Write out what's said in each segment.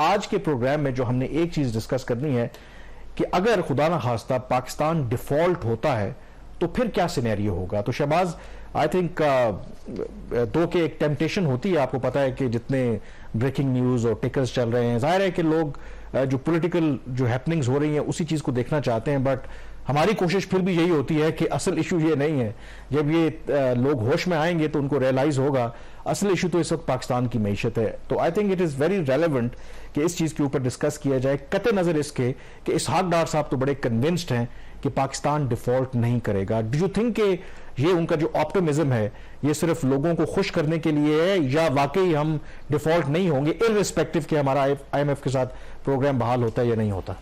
आज के प्रोग्राम में जो हमने एक चीज डिस्कस करनी है कि अगर खुदा ना खास्ता पाकिस्तान डिफॉल्ट होता है तो फिर क्या सिनेरियो होगा। तो शहबाज, आई थिंक दो के एक टेम्पटेशन होती है, आपको पता है कि जितने ब्रेकिंग न्यूज और टिकर्स चल रहे हैं, जाहिर है कि लोग जो पॉलिटिकल जो हैपनिंग्स हो रही हैं उसी चीज को देखना चाहते हैं, बट हमारी कोशिश फिर भी यही होती है कि असल इशू ये नहीं है। जब ये लोग होश में आएंगे तो उनको रियलाइज होगा असल इशू तो इस वक्त पाकिस्तान की मईशत है। तो I think it is very relevant कि इस चीज के ऊपर डिस्कस किया जाए, कतई नजर इसके कि इसहाक डार साहब तो बड़े कन्विंस्ड हैं कि पाकिस्तान डिफॉल्ट नहीं करेगा। डू यू थिंक कि ये उनका जो ऑप्टिमिज्म है ये सिर्फ लोगों को खुश करने के लिए है, या वाकई हम डिफॉल्ट नहीं होंगे इररिस्पेक्टिव कि हमारा IMF के साथ प्रोग्राम बहाल होता है या नहीं होता?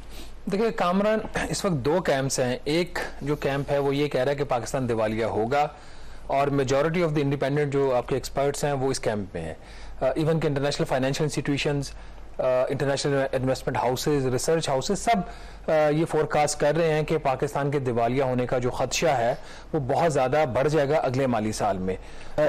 देखिए कामरान, इस वक्त दो कैंप्स हैं। एक जो कैंप है वो ये कह रहा है कि पाकिस्तान दिवालिया होगा, और मेजॉरिटी ऑफ द इंडिपेंडेंट जो आपके एक्सपर्ट्स हैं वो इस कैंप में है। इवन के international financial institutions, international investment houses, research houses सब ये फोरकास्ट कर रहे हैं कि पाकिस्तान के दिवालिया होने का जो खदशा है वो बहुत ज़्यादा बढ़ जाएगा अगले माली साल में।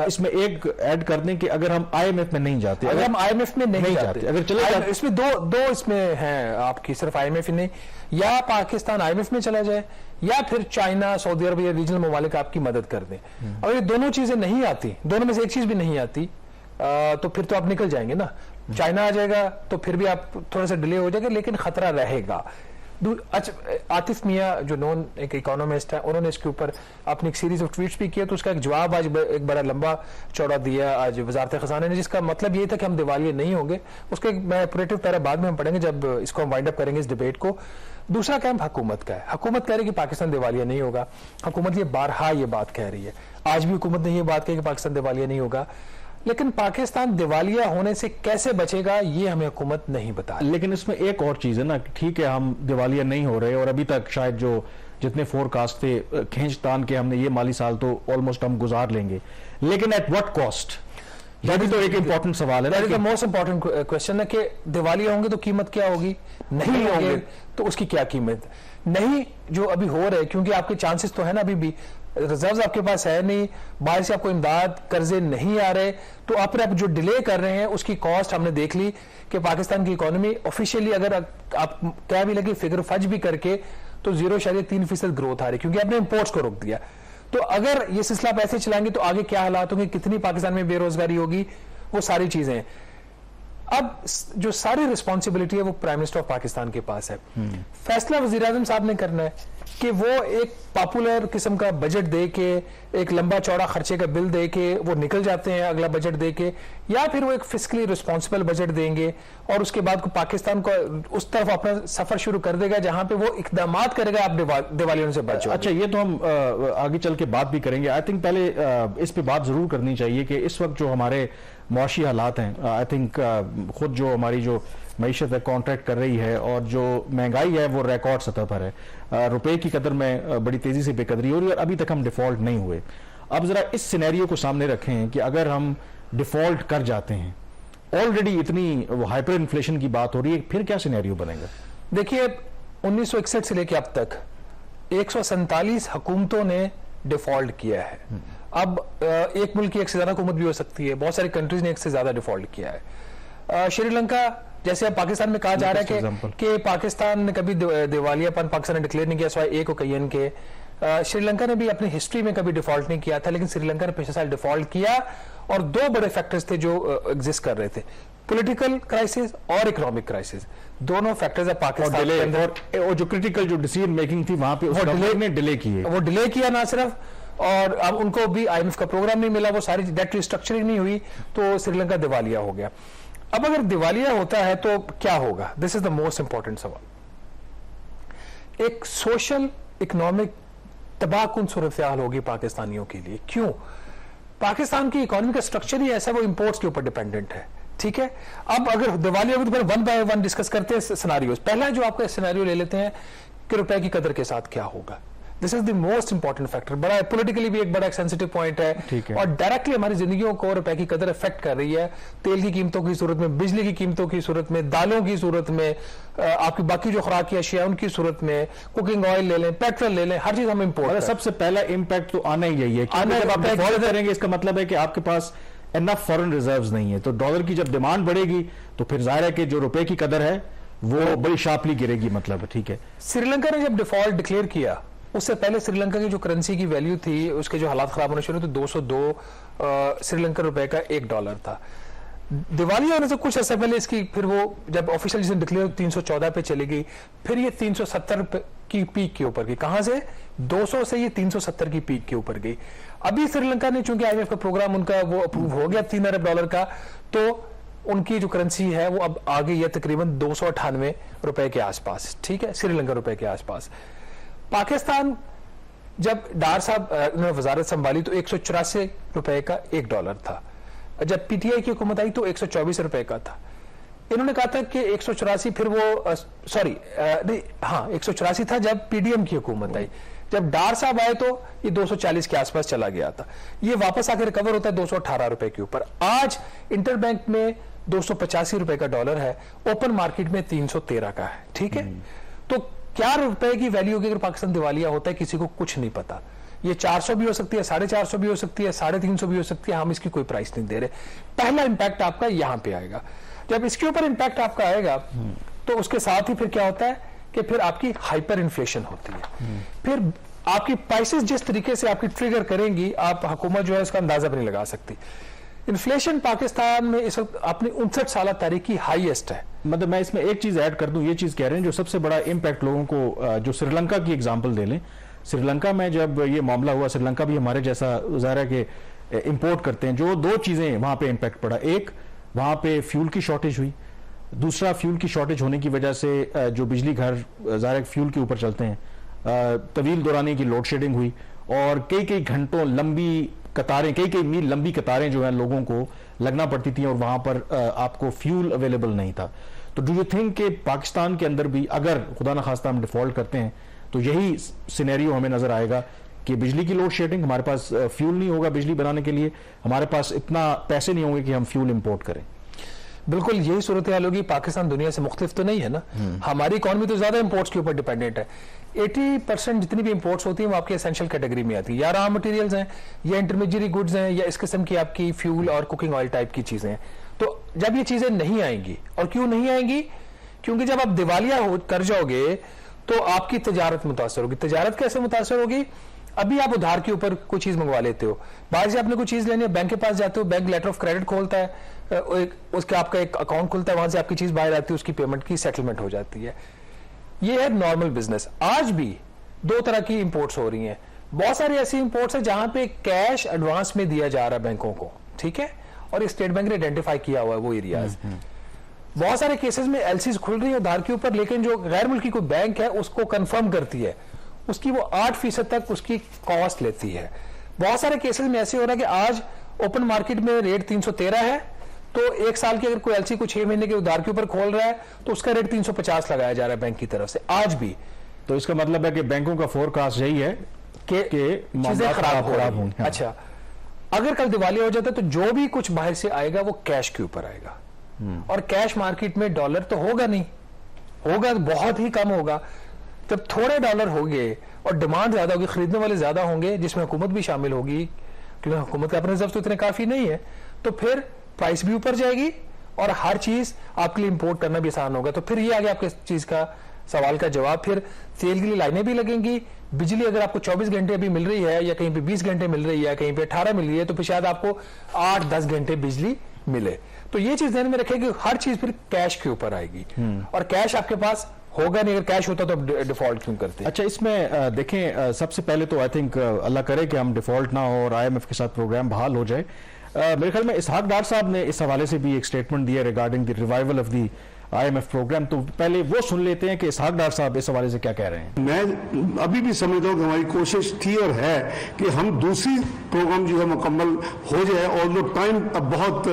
इसमें एक ऐड कर दें कि अगर हम IMF में नहीं जाते, अगर हम IMF में नहीं जाते, अगर चले जाते, इसमें दो इसमें हैं आपकी, सिर्फ IMF ही नहीं, या पाकिस्तान IMF में चला जाए या फिर चाइना, सऊदी अरब या रीजनल ममालिक आपकी मदद कर दें। अगर ये दोनों चीजें नहीं आती, दोनों में से एक चीज भी नहीं आती, तो फिर तो आप निकल जाएंगे ना। चाइना आ जाएगा तो फिर भी आप थोड़ा सा डिले हो जाएगा, लेकिन खतरा रहेगा। अच्छा, आतिफ मियां जो नॉन एक इकोनॉमिस्ट है, उन्होंने इसके ऊपर अपनी एक सीरीज ऑफ ट्वीट्स भी किए, तो उसका एक जवाब आज एक बड़ा लंबा चौड़ा दिया आज वजारत खजाना ने, जिसका मतलब ये था कि हम दिवालिया नहीं होंगे। उसके मैं ऑपरेटिव पैरा बाद में हम पढ़ेंगे जब इसको हम वाइंड अप करेंगे इस डिबेट को। दूसरा कैंप हुकूमत का है। हुकूमत कह रही है कि पाकिस्तान दिवालिया नहीं होगा। हुकूमत ये बारहा ये बात कह रही है, आज भी हुकूमत ने ये बात कही कि पाकिस्तान दिवालिया नहीं होगा, लेकिन पाकिस्तान दिवालिया होने से कैसे बचेगा ये हमें हुकूमत नहीं बता। लेकिन इसमें एक और चीज है ना, ठीक है हम दिवालिया नहीं हो रहे, और अभी तक शायद जो जितने फोरकास्ट थे खींच तान के हमने ये माली साल तो ऑलमोस्ट हम गुजार लेंगे, लेकिन एट व्हाट कॉस्ट? यह भी तो एक इंपॉर्टेंट सवाल है ना। मोस्ट इंपॉर्टेंट क्वेश्चन है कि दिवालिया होंगे तो कीमत क्या होगी, नहीं होंगे तो उसकी क्या कीमत, नहीं जो अभी हो रहे, क्योंकि आपके चांसेस तो है ना, अभी भी रिजर्व्स आपके पास है नहीं, बाहर से आपको इमदाद कर्जे नहीं आ रहे, तो आप जो डिले कर रहे हैं उसकी कॉस्ट हमने देख ली कि पाकिस्तान की इकोनॉमी ऑफिशियली अगर आप क्या भी लगे फिगर फज भी करके तो 0.3% ग्रोथ आ रही, क्योंकि आपने इंपोर्ट्स को रोक दिया। तो अगर ये सिलसिला पैसे चलाएंगे तो आगे क्या हालात होंगे, कितनी पाकिस्तान में बेरोजगारी होगी, वो सारी चीजें। अब जो सारी रिस्पॉन्सिबिलिटी है वो प्राइम मिनिस्टर ऑफ पाकिस्तान के पास है। फैसला वजीर आजम साहब ने करना है कि वो एक पॉपुलर किस्म का बजट दे के, एक लंबा चौड़ा खर्चे का बिल दे के वो निकल जाते हैं अगला बजट दे के, या फिर वो एक फिस्कली रिस्पॉन्सिबल बजट देंगे और उसके बाद को पाकिस्तान को उस तरफ अपना सफर शुरू कर देगा जहां पे वो इकदामात करेगा आप दिवालियों से बचो। अच्छा, ये तो हम आगे चल के बात भी करेंगे। आई थिंक पहले इस पे बात जरूर करनी चाहिए कि इस वक्त जो हमारे मुआशी हालात हैं, आई थिंक खुद जो हमारी जो मईशत है कॉन्ट्रैक्ट कर रही है और जो महंगाई है वो रिकॉर्ड सतह पर है, रुपए की कदर में बड़ी तेजी से बेकदरी हो रही है और अभी तक हम डिफॉल्ट नहीं हुए। अब जरा इस सिनेरियो को सामने रखें कि अगर हम डिफॉल्ट कर जाते हैं, ऑलरेडी इतनी हाइपर इन्फ्लेशन की बात हो रही है, फिर क्या सिनेरियो बनेगा? देखिए 1961 से लेकर अब तक 147 हुकूमतों ने डिफॉल्ट किया है। अब एक मुल्क की एक से ज्यादा हुकूमत भी हो सकती है, बहुत सारी कंट्रीज ने एक से ज्यादा डिफॉल्ट किया है। श्रीलंका, जैसे अब पाकिस्तान में कहा जा रहा है कि पाकिस्तान ने कभी दिवालियापन पाकिस्तान ने डिक्लेयर नहीं किया सिवाय एक ओकेजन के। श्रीलंका ने भी अपनी हिस्ट्री में कभी डिफॉल्ट नहीं किया था, लेकिन श्रीलंका ने पिछले साल डिफॉल्ट किया और दो बड़े फैक्टर्स थे जो एग्जिस्ट कर रहे थे, पॉलिटिकल क्राइसिस और इकोनॉमिक क्राइसिस। दोनों फैक्टर्स है पाकिस्तान के अंदर, और जो क्रिटिकल जो डिसीजन मेकिंग थी वहां पे वो डिले किया ना सिर्फ, और अब उनको भी IMF का प्रोग्राम नहीं मिला, वो सारी डेट रिस्ट्रक्चरिंग नहीं हुई, तो श्रीलंका दिवालिया हो गया। अब अगर दिवालिया होता है तो क्या होगा? This is the most important सवाल। एक सोशल इकोनॉमिक तबाहकुन सूरत हाल होगी पाकिस्तानियों के लिए। क्यों? पाकिस्तान की इकोनॉमी का स्ट्रक्चर ही ऐसा, वो इंपोर्ट्स के ऊपर डिपेंडेंट है। ठीक है, अब अगर दिवालिया होगी तो वन बाय वन डिस्कस करते हैं सिनेरियोस। पहला जो आपका सिनेरियो ले लेते हैं कि रुपए की कदर के साथ क्या होगा। This is the most important factor, बड़ा पॉलिटिकली भी एक बड़ा सेंसिटिव पॉइंट है और डायरेक्टली हमारी जिंदगियों को रुपए की कदर इफेक्ट कर रही है। तेल की कीमतों की सूरत में, बिजली की कीमतों की सूरत में, दालों की सूरत में, आपकी बाकी जो खुराक की अशिया उनकी सूरत में, कुकिंग ऑयल ले लें, पेट्रोल ले लें, हर चीज हम इंपोर्ट। सबसे पहला इंपैक्ट तो आना ही यही है, जब आप डिफॉल्ट करेंगे इसका मतलब है कि आपके पास एनफ फॉरेन रिजर्व्स नहीं है। तो डॉलर की जब डिमांड बढ़ेगी तो फिर जाहिर है कि जो रुपए की कदर है वो बड़ी शार्पली गिरेगी, मतलब ठीक है। श्रीलंका ने जब डिफॉल्ट डिक्लेयर किया उससे पहले श्रीलंका की जो करेंसी की वैल्यू थी, उसके जो हालात खराब होने शुरू तो 202 श्रीलंका रुपए का $1 था। दिवाली आने से कुछ ऐसा पहले इसकी फिर वो जब ऑफिशियल जिसे डिक्लेयर 314 पे चली गई, फिर ये 370 की पीक के ऊपर गई। कहां से 200 से ये 370 की पीक के ऊपर गई। अभी श्रीलंका ने चूंकि IMF का प्रोग्राम उनका वो अप्रूव हो गया $3 अरब का, तो उनकी जो करेंसी है वो अब आ गई है तकरीबन 298 रुपए के आसपास, ठीक है, श्रीलंका रुपए के आसपास। पाकिस्तान जब डार साहब ने वजारत संभाली तो 184 रुपए का $1 था। जब PTI की हुकूमत आई तो 124 रुपए का था। इन्होंने कहा था कि 184, फिर वो सॉरी नहीं, हाँ 184 था जब PDM की हुकूमत आई। जब डार साहब आए तो ये 240 के आसपास चला गया था। ये वापस आकर रिकवर होता है 218 रुपए के ऊपर। आज इंटरबैंक में 285 रुपए का डॉलर है, ओपन मार्केट में 313 का है, ठीक है। तो क्या रुपए की वैल्यू होगी अगर पाकिस्तान दिवालिया होता है, किसी को कुछ नहीं पता। ये 400 भी हो सकती है, 450 भी हो सकती है, 350 भी हो सकती है, हम इसकी कोई प्राइस नहीं दे रहे। पहला इंपैक्ट आपका यहां पे आएगा। जब इसके ऊपर इंपैक्ट आपका आएगा तो उसके साथ ही फिर क्या होता है कि फिर आपकी हाइपर इन्फ्लेशन होती है। फिर आपकी प्राइसेस जिस तरीके से आपकी ट्रिगर करेंगी, आप हुकूमत जो है इसका अंदाजा भी नहीं लगा सकती। इन्फ्लेशन पाकिस्तान में इस वक्त अपनी 59 साल तारीख की हाईएस्ट है। मतलब मैं इसमें एक चीज ऐड कर दूं, ये चीज कह रहे हैं जो सबसे बड़ा इंपैक्ट लोगों को, जो श्रीलंका की एग्जांपल दे लें। श्रीलंका में जब ये मामला हुआ, श्रीलंका भी हमारे जैसा ज़ाहिर है कि इंपोर्ट करते हैं, जो दो चीजें वहां पे इंपैक्ट पड़ा। एक, वहां पे फ्यूल की शॉर्टेज हुई। दूसरा, फ्यूल की शॉर्टेज होने की वजह से जो बिजली घर ज़ाहिर फ्यूल के ऊपर चलते हैं, तवील दौरानी की लोड शेडिंग हुई और कई कई घंटों लंबी कतारें, कई कई मील लंबी कतारें जो है लोगों को लगना पड़ती थी और वहां पर आपको फ्यूल अवेलेबल नहीं था। तो डू यू थिंक कि पाकिस्तान के अंदर भी अगर खुदा न खास्ता हम डिफॉल्ट करते हैं तो यही सिनेरियो हमें नजर आएगा कि बिजली की लोड शेडिंग, हमारे पास फ्यूल नहीं होगा बिजली बनाने के लिए, हमारे पास इतना पैसे नहीं होंगे कि हम फ्यूल इंपोर्ट करें। बिल्कुल यही सूरत हाल होगी। पाकिस्तान दुनिया से मुख्तलिफ तो नहीं है ना, हमारी इकॉनमी तो ज्यादा इंपोर्ट्स के ऊपर डिपेंडेंट है। 80% जितनी भी इंपोर्ट्स होती हैं वो आपकी एसेंशियल कैटेगरी में आती है, या रॉ मटेरियल्स हैं या इंटरमीडिएट गुड्स हैं या इस किस्म की आपकी फ्यूल और कुकिंग ऑयल टाइप की चीजें हैं। तो जब ये चीजें नहीं आएंगी, और क्यों नहीं आएंगी, क्योंकि जब आप दिवालिया कर जाओगे तो आपकी तजारत मुतासर होगी। तजारत कैसे मुतासर होगी? अभी आप उधार के ऊपर कोई चीज मंगवा लेते हो, बाहर से आपने कोई चीज लेनी है, बैंक के पास जाते हो, बैंक लेटर ऑफ क्रेडिट खोलता है, उसका आपका एक अकाउंट खुलता है, वहां से आपकी चीज बाहर आती है, उसकी पेमेंट की सेटलमेंट हो जाती है। ये है नॉर्मल बिजनेस। आज भी दो तरह की इंपोर्ट्स हो रही हैं। बहुत सारी ऐसी इंपोर्ट्स है जहां पे कैश एडवांस में दिया जा रहा है बैंकों को, ठीक है, और ये स्टेट बैंक ने आइडेंटिफाई किया हुआ है वो एरियाज। बहुत सारे केसेस में एलसीज खुल रही है उधार के ऊपर, लेकिन जो गैर मुल्की कोई बैंक है उसको कंफर्म करती है, उसकी वो 8% तक उसकी कॉस्ट लेती है। बहुत सारे केसेस में ऐसे हो रहा है कि आज ओपन मार्केट में रेट 313 है, तो एक साल की अगर कोई एलसी को 6 महीने के उधार के ऊपर खोल रहा है तो उसका रेट 350 लगाया जा रहा है बैंक की तरफ से आज भी। तो इसका मतलब है कि बैंकों का फोरकास्ट यही है कि चीजें खराब होंगी। हाँ। अच्छा, अगर कल दिवाली हो जाता है तो जो भी कुछ बाहर से आएगा वो कैश के ऊपर आएगा, और कैश मार्केट में डॉलर तो होगा नहीं, होगा बहुत ही कम होगा। जब थोड़े डॉलर होंगे और डिमांड ज्यादा होगी, खरीदने वाले ज्यादा होंगे, जिसमें हुकूमत भी शामिल होगी, क्योंकि हुकूमत के अपने रिजर्व तो इतने काफी नहीं है, तो फिर प्राइस भी ऊपर जाएगी और हर चीज आपके लिए इंपोर्ट करना भी आसान होगा। तो फिर ये आगे आपके चीज का सवाल का जवाब, फिर तेल के लिए लाइनें भी लगेंगी। बिजली अगर आपको 24 घंटे अभी मिल रही है, या कहीं पे 20 घंटे मिल रही है, कहीं पे 18 मिल रही है, तो फिर शायद आपको 8-10 घंटे बिजली मिले। तो ये चीज ध्यान में रखें कि हर चीज फिर कैश के ऊपर आएगी, और कैश आपके पास होगा नहीं। अगर कैश होता तो आप डिफॉल्ट क्यों करते? अच्छा, इसमें देखें, सबसे पहले तो आई थिंक अल्लाह करे कि हम डिफॉल्ट ना हो और IMF के साथ प्रोग्राम बहाल हो जाए। मेरे ख्याल में इसहाक डार साहब ने इस हवाले से भी एक स्टेटमेंट दिया regarding the revival of the IMF programme. तो पहले वो सुन लेते हैं कि इसहाक डार साहब इस हवाले से क्या कह रहे हैं। मैं अभी भी समझता हूँ कि हमारी कोशिश थी और है कि हम दूसरी प्रोग्राम जो है मुकम्मल हो जाए, और जो टाइम अब बहुत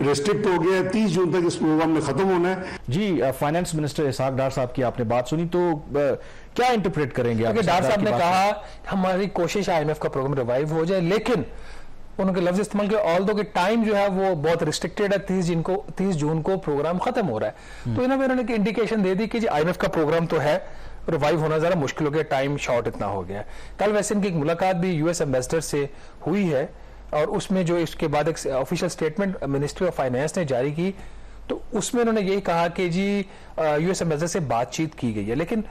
रेस्ट्रिक्ट हो गया है, 30 जून तक इस प्रोग्राम में खत्म होना है। जी, फाइनेंस मिनिस्टर इसहाक डार साहब की आपने बात सुनी, तो क्या इंटरप्रेट करेंगे आप? डार साहब ने कहा हमारी कोशिश IMF का प्रोग्राम रिवाइव हो जाए, लेकिन उनके लफ्ज इस्तेमाल किया ऑल्दो कि टाइम जो है वो बहुत रिस्ट्रिक्टेड है, 30 जून को प्रोग्राम खत्म हो रहा है। तो इन्होंने इंडिकेशन दे दी कि जी IMF का प्रोग्राम तो है, रिवाइव होना जरा मुश्किल हो गया, टाइम शॉर्ट इतना हो गया। कल वैसे इनकी एक मुलाकात भी US एम्बेसडर से हुई है, और उसमें जो इसके बाद एक official statement ministry of finance ने जारी की, तो उसमें उन्होंने यही कहा कि जी यूएस एम्बेसडर से बातचीत की गई है, लेकिन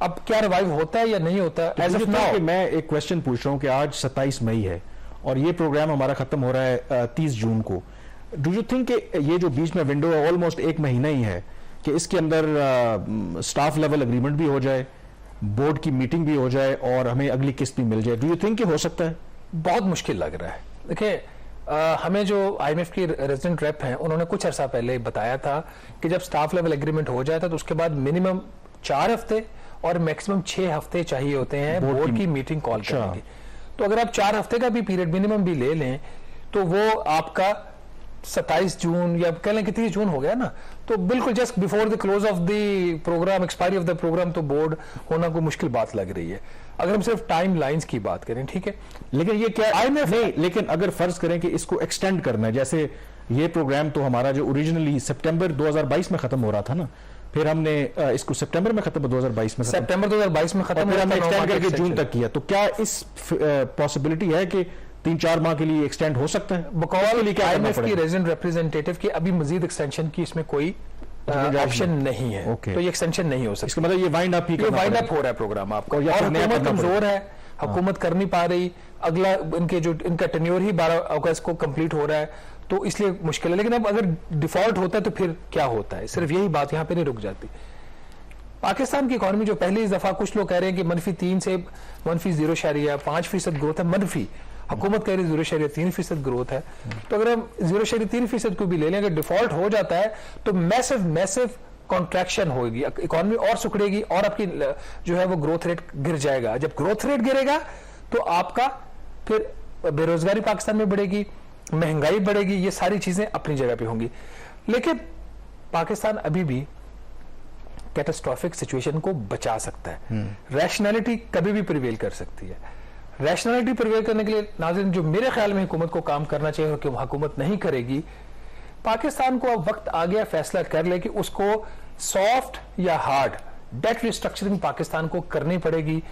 अब क्या रिवाइव होता है या नहीं होता एज ऑफ नाउ। मैं एक क्वेश्चन पूछ रहा हूं कि आज 27 मई है और ये प्रोग्राम हमारा खत्म हो रहा है 30 जून को। डू यू थिंक ये जो बीच में विंडो है ऑलमोस्ट एक महीना ही है कि इसके अंदर स्टाफ लेवल एग्रीमेंट भी हो जाए, बोर्ड की मीटिंग भी हो जाए और हमें अगली किस्त भी मिल जाए? डू यू थिंक हो सकता है? बहुत मुश्किल लग रहा है। देखिए हमें जो आईएमएफ की रेजिडेंट रेप हैं उन्होंने कुछ अर्सा पहले बताया था कि जब स्टाफ लेवल एग्रीमेंट हो जाता है तो उसके बाद मिनिमम 4 हफ्ते और मैक्सिमम 6 हफ्ते चाहिए होते हैं बोर्ड की मीटिंग कॉल करने की। तो अगर आप 4 हफ्ते का भी पीरियड मिनिमम भी ले लें तो वो आपका 27 जून या कह लें कि 30 जून हो गया ना, तो बिल्कुल just before the close of the programme, expiry of the programme, तो बोर्ड होना कोई मुश्किल बात लग रही है अगर हम सिर्फ टाइम लाइंस की बात करें। ठीक है, लेकिन ये क्या आईएमएफ नहीं, लेकिन अगर फर्ज करें कि इसको एक्सटेंड करना है, जैसे ये प्रोग्राम तो हमारा जो ओरिजिनली सितंबर 2022 में खत्म हो रहा था ना, फिर हमने इसको सितंबर में खत्म 2022 में सितंबर 2022 में खत्म, फिर हमने एक्सटेंड करके जून तक किया, तो क्या इस पॉसिबिलिटी है कि 3-4 माह के लिए एक्सटेंड हो सकता है? बकौल आईएमएफ की रेजिडेंट रिप्रेजेंटेटिव की अभी मजीद एक्सटेंशन की इसमें कोई ऑप्शन नहीं है, तो ये एक्सटेंशन नहीं हो सकता। इसका मतलब ये वाइंड अप हो रहा है प्रोग्राम आपको, और हुकूमत कमजोर है, हुकूमत कर नहीं पा रही, अगला इनका टेन्योर ही 12 अगस्त को कंप्लीट हो रहा है, तो इसलिए मुश्किल है। लेकिन अब अगर डिफॉल्ट होता है तो फिर क्या होता है, सिर्फ यही बात यहाँ पे नहीं रुक जाती। पाकिस्तान की इकॉनमी जो पहली दफा कुछ लोग कह रहे हैं कि -3 से -0.5% ग्रोथ है, मनफी हुकूमत कह रही 0.3% ग्रोथ है, तो अगर हम 0.3% को भी ले लें, अगर डिफॉल्ट हो जाता है तो मैसिव कॉन्ट्रैक्शन होगी, इकॉनमी और सुखड़ेगी और आपकी जो है वो ग्रोथ रेट गिर जाएगा। जब ग्रोथ रेट गिरेगा तो आपका फिर बेरोजगारी पाकिस्तान में बढ़ेगी, महंगाई बढ़ेगी, ये सारी चीजें अपनी जगह पे होंगी। लेकिन पाकिस्तान अभी भी कैटास्ट्रोफिक सिचुएशन को बचा सकता है, रैशनैलिटी कभी भी प्रिवेल कर सकती है। रैशनैलिटी प्रिवेल करने के लिए नाज़रीन जो मेरे ख्याल में हुकूमत को काम करना चाहिए कि हुकूमत नहीं करेगी, पाकिस्तान को अब वक्त आ गया फैसला कर ले कि उसको सॉफ्ट या हार्ड डेट रिस्ट्रक्चरिंग पाकिस्तान को करनी पड़ेगी।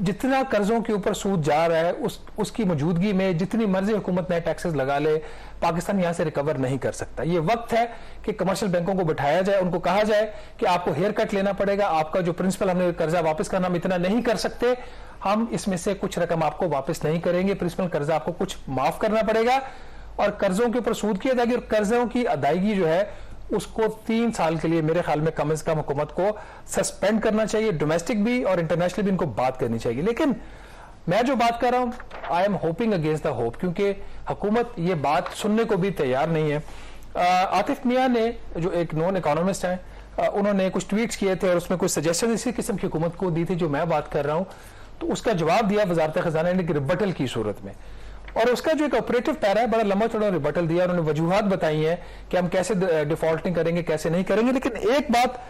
जितना कर्जों के ऊपर सूद जा रहा है उसकी मौजूदगी में जितनी मर्जी हुकूमत नए टैक्सेस लगा ले, पाकिस्तान यहां से रिकवर नहीं कर सकता। ये वक्त है कि कमर्शियल बैंकों को बिठाया जाए, उनको कहा जाए कि आपको हेयर कट लेना पड़ेगा, आपका जो प्रिंसिपल हमने कर्जा वापस करना हम इतना नहीं कर सकते, हम इसमें से कुछ रकम आपको वापस नहीं करेंगे, प्रिंसिपल कर्जा आपको कुछ माफ करना पड़ेगा और कर्जों के ऊपर सूद किया जाएगी और कर्जों की अदायगी जो है उसको 3 साल के लिए मेरे ख्याल में कम से कम हुकूमत को सस्पेंड करना चाहिए, डोमेस्टिक भी और इंटरनेशनल भी इनको बात करनी चाहिए। लेकिन मैं जो बात कर रहा हूं, I am hoping against the hope, क्योंकि हुकूमत ये बात सुनने को भी तैयार नहीं है। आतिफ मियां ने जो एक नॉन इकोनॉमिस्ट हैं, उन्होंने कुछ ट्वीट्स किए थे और उसमें कुछ सजेशन इसी किस्म की हुकूमत को दी थी जो मैं बात कर रहा हूं, तो उसका जवाब दिया वजारत खजाना ने रिबटल की सूरत में, और उसका जो एक ऑपरेटिव पैरा है बड़ा लंबा चौड़ा रिबटल दिया, उन्होंने वजूहात बताई हैं कि हम कैसे डिफॉल्टिंग करेंगे कैसे नहीं करेंगे। लेकिन एक बात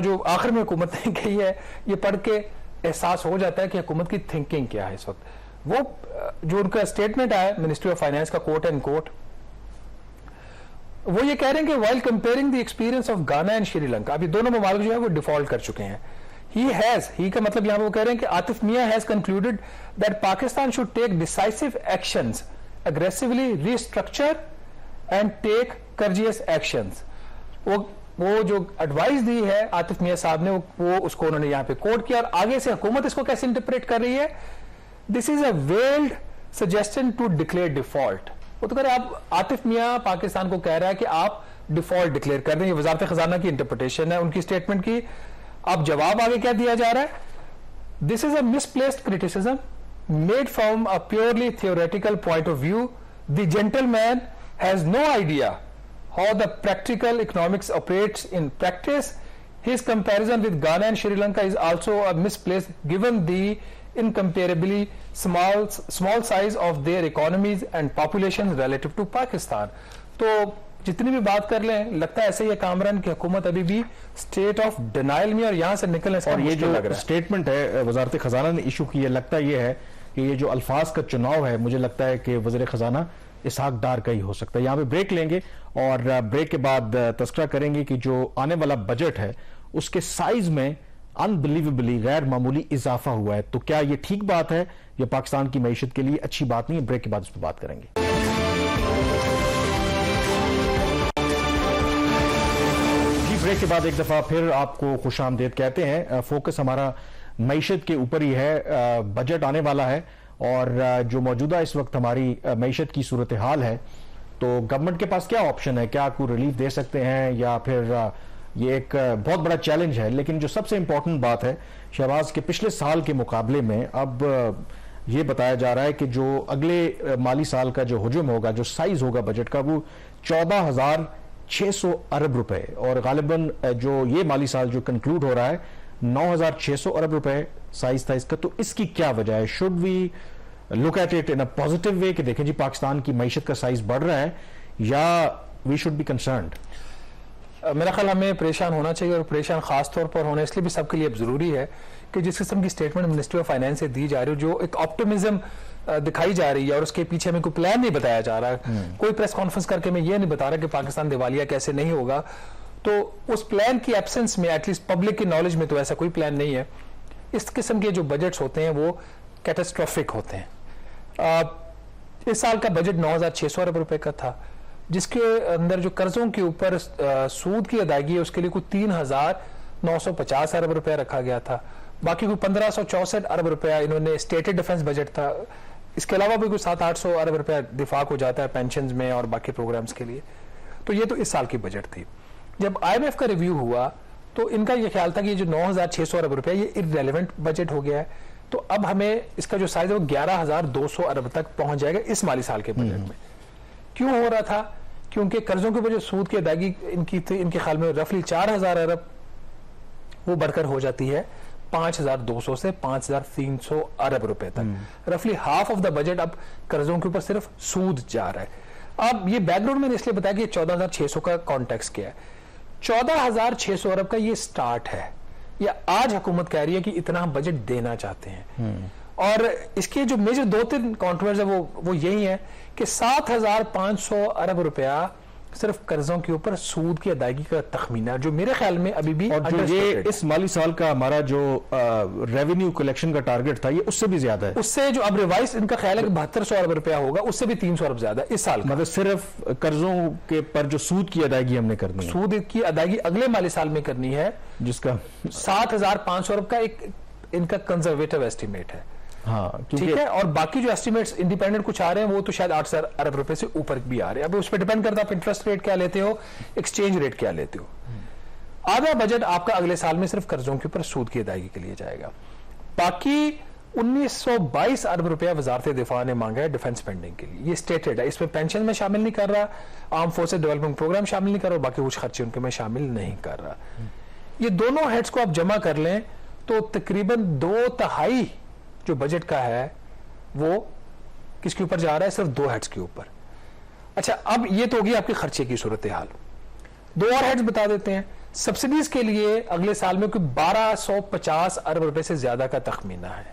जो आखिर में हुकूमत ने कही है, ये पढ़ के एहसास हो जाता है कि हुकूमत की थिंकिंग क्या है इस वक्त। वो जो उनका स्टेटमेंट आया मिनिस्ट्री ऑफ फाइनेंस का, कोट एंड कोट, वो ये कह रहे हैं कि while comparing the experience of गाना एंड श्रीलंका, अभी दोनों ममालिक जो है वो डिफॉल्ट कर चुके हैं। ही का मतलब यहां वो कह रहे हैं कि Atif Mian has concluded that Pakistan should take decisive actions, aggressively restructure and take courageous actions. वो जो एडवाइस दी है आतिफ मियां साहब ने, वो उसको उन्होंने यहां पे कोट किया और आगे से हुकूमत इसको कैसे इंटरप्रेट कर रही है, this is a veiled suggestion to declare default. वो तो कह रहे आप, आतिफ मियां पाकिस्तान को कह रहा है कि आप डिफॉल्ट डिक्लेयर कर दें, ये वजारत खजाना की इंटरप्रिटेशन है उनकी स्टेटमेंट की। अब जवाब आगे क्या दिया जा रहा है, this is a misplaced criticism made from a purely theoretical point of view, the gentleman has no idea how the practical economics operates in practice. His comparison with Ghana and Sri Lanka is also a misplaced given the incomparably small size of their economies and populations relative to Pakistan. तो जितनी भी बात कर लें, लगता है ऐसे ही कामरान की हुकूमत अभी भी स्टेट ऑफ डिनाइल में और यहां से निकलने से, और ये जो स्टेटमेंट है वजारत खजाना ने इशू की है, लगता ये है कि ये जो अल्फाज का चुनाव है, मुझे लगता है कि वज़ीर खजाना इसहाक डार का ही हो सकता है। यहाँ पे ब्रेक लेंगे और ब्रेक के बाद तस्करा करेंगे कि जो आने वाला बजट है उसके साइज में अनबिलीवेबली गैर मामूली इजाफा हुआ है। तो क्या ये ठीक बात है या पाकिस्तान की मईशत के लिए अच्छी बात नहीं है? ब्रेक के बाद इस पर बात करेंगे। ब्रेक के बाद एक दफा फिर आपको खुशामदीद कहते हैं। फोकस हमारा मईशत के ऊपर ही है। बजट आने वाला है और जो मौजूदा इस वक्त हमारी मईशत की सूरत हाल है, तो गवर्नमेंट के पास क्या ऑप्शन है? क्या कोई रिलीफ दे सकते हैं या फिर ये एक बहुत बड़ा चैलेंज है? लेकिन जो सबसे इंपॉर्टेंट बात है शहबाज के पिछले साल के मुकाबले में अब ये बताया जा रहा है कि जो अगले माली साल का जो हुजूम होगा, जो साइज होगा बजट का, वो 14,600 अरब रुपए, और गालिबन जो ये माली साल जो कंक्लूड हो रहा है 9,600 अरब रुपए साइज था इसका। तो इसकी क्या वजह है? Should we look at it in a positive way कि देखें जी पाकिस्तान की मईशत का साइज बढ़ रहा है, या वी शुड बी कंसर्न्ड? मेरा ख्याल हमें परेशान होना चाहिए, और परेशान खास तौर पर होना इसलिए भी सबके लिए अब जरूरी है कि जिस किस्म की स्टेटमेंट मिनिस्ट्री ऑफ फाइनेंस से दी जा रही है, जो एक ऑप्टिमिज्म दिखाई जा रही है और उसके पीछे हमें कोई प्लान नहीं बताया जा रहा। कोई प्रेस कॉन्फ्रेंस करके मैं ये नहीं बता रहा कि पाकिस्तान दिवालिया कैसे नहीं होगा। तो उस प्लान की एब्सेंस में, एटलीस्ट पब्लिक की नॉलेज में, तो ऐसा कोई प्लान नहीं है। इस किस्म के जो बजट्स होते हैं वो कैटास्ट्रोफिक होते हैं। इस साल का बजट 9,600 अरब रुपए का था, जिसके अंदर जो कर्जों के ऊपर सूद की अदायगी है उसके लिए कोई 3,950 अरब रुपया रखा गया था। बाकी कोई 1,564 अरब रुपया इन्होंने स्टेटेड डिफेंस बजट था। इसके अलावा भी कोई 700-800 अरब रुपया दिफा को जाता है पेंशन में और बाकी प्रोग्राम्स के लिए। तो ये तो इस साल की बजट थी। जब IMF का रिव्यू हुआ तो इनका यह ख्याल था कि ये जो 9,600 अरब रुपया ये इररेलेवेंट बजट हो गया है, तो अब हमें इसका जो साइज है वो 11,200 अरब तक पहुंच जाएगा इस माली साल के बजट में। क्यों हो रहा था? क्योंकि कर्जों के ऊपर जो सूद की अदायगी इनकी थी, इनके ख्याल में रफली 4,000 अरब, वो बढ़कर हो जाती है 5,200 से 5,300 अरब रुपए तक। रफली हाफ ऑफ द बजट अब कर्जों के ऊपर सिर्फ सूद जा रहा है। अब ये बैकग्राउंड मैंने इसलिए बताया कि 14,600 का कॉन्टेक्स्ट क्या है। 14,600 अरब का ये स्टार्ट है, या आज हुकूमत कह रही है कि इतना हम बजट देना चाहते हैं। और इसके जो मेजर 2-3 कॉन्ट्रोवर्स है वो यही है कि 7,500 अरब रुपया सिर्फ कर्जों के ऊपर सूद की अदायगी का तखमीना, जो मेरे ख्याल में अभी भी, और जो ये इस माली साल का हमारा जो रेवेन्यू कलेक्शन का टारगेट था, ये उससे भी ज्यादा है। उससे जो अब रिवाइज इनका ख्याल है कि 7200 अरब रुपया होगा, उससे भी 300 अरब ज्यादा इस साल। मतलब सिर्फ कर्जों के पर जो सूद की अदायगी हमने करनी है, सूद की अदायगी अगले माली साल में करनी है, जिसका 7,500 अरब का एक इनका कंजर्वेटिव एस्टिमेट है। हाँ, ठीक है। और बाकी जो एस्टिमेट्स इंडिपेंडेंट कुछ आ रहे हैं वो तो शायद 8,000 अरब रुपए से ऊपर भी आ रहे हैं। अब उस पर डिपेंड करता है आप इंटरेस्ट रेट क्या लेते हो, एक्सचेंज रेट क्या लेते हो। आधा बजट आपका अगले साल में सिर्फ कर्जों के ऊपर सूद की अदायगी के लिए जाएगा। बाकी 1922 अरब रुपया वजारत दिफा ने मांगा है डिफेंस स्पेंडिंग के लिए। ये स्टेटेड है, इसमें पेंशन में शामिल नहीं कर रहा, आर्म फोर्सेज डेवलपमेंट प्रोग्राम शामिल नहीं कर रहा, और बाकी कुछ खर्चे उनके में शामिल नहीं कर रहा। ये दोनों हेड्स को आप जमा कर लें तो तकरीबन 2/3 जो बजट का है वो किसके ऊपर जा रहा है? सिर्फ 2 हेड्स के ऊपर। अच्छा, अब ये तो होगी आपकी खर्चे की सूरत हाल। 2 और हेड्स बता देते हैं। सब्सिडीज के लिए अगले साल में कोई 1,250 अरब रुपए से ज्यादा का तखमीना है।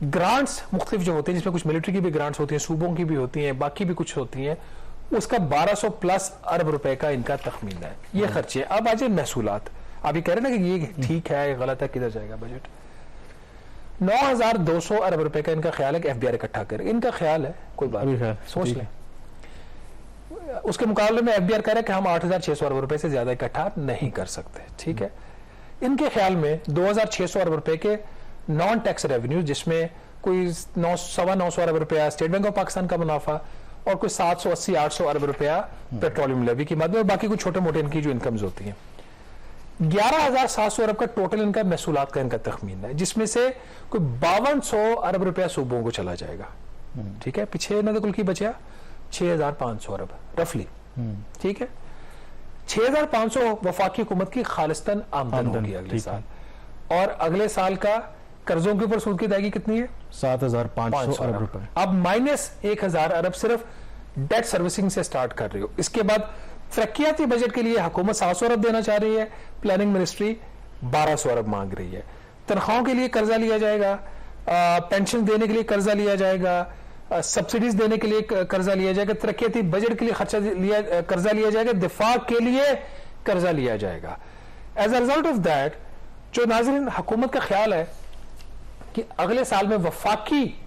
ग्रांट्स मुख्तलिफ जो होते हैं, जिसमें कुछ मिलिट्री की भी ग्रांट्स होती हैं, सूबों की भी होती हैं, बाकी भी कुछ होती हैं, उसका 1200+ अरब रुपए का इनका तखमीना है। ये खर्चे। अब आ जाए महसूलात। आप ये कह रहे हैं ना कि ये ठीक है, गलत है, किधर जाएगा बजट? 9,200 अरब रुपए का इनका ख्याल है कि FDR इकट्ठा करे। इनका ख्याल है, कोई बात नहीं, सोच लें। उसके मुकाबले में FDR कह रहा है कि हम 8,600 अरब रुपए से ज्यादा इकट्ठा नहीं कर सकते। ठीक है। इनके ख्याल में 2,600 अरब रुपए के नॉन टैक्स रेवेन्यू, जिसमें कोई 900-9.25 अरब रुपया स्टेट बैंक ऑफ पाकिस्तान का मुनाफा, और कोई 780-800 अरब रुपया पेट्रोलियम लेवी की मदद, और बाकी कुछ छोटे मोटे इनकी जो इनकम्स होती हैं। 11,700 अरब का टोटल इनका महसूलात का इनका तखमीन है, जिसमें से कोई 5,200 अरब रुपया सूबों को चला जाएगा। ठीक है। पीछे ना तो कुल की बचा 6,500 अरब रफली। ठीक है। 6,500 वफाकी हुकूमत की खालिस्तान आमदन होगी अगले साल, और अगले साल का कर्जों के ऊपर सूद की अदायगी कितनी है? 7,500 अरब रुपए। अब -1,000 अरब सिर्फ डेट सर्विसिंग से स्टार्ट कर रही हो। इसके बाद तरक्याती बजट के लिए हुकूमत 700 अरब देना चाह रही है, प्लानिंग मिनिस्ट्री 1,200 अरब मांग रही है। तनख्वाहों के लिए कर्जा लिया जाएगा, पेंशन देने के लिए कर्जा लिया जाएगा, सब्सिडीज देने के लिए कर्जा लिया जाएगा, तरक्याती बजट के लिए कर्जा लिया जाएगा, दिफा के लिए कर्जा लिया जाएगा। As a result of that जो नाज़रीन हुकूमत का ख्याल है कि अगले साल में वफाकी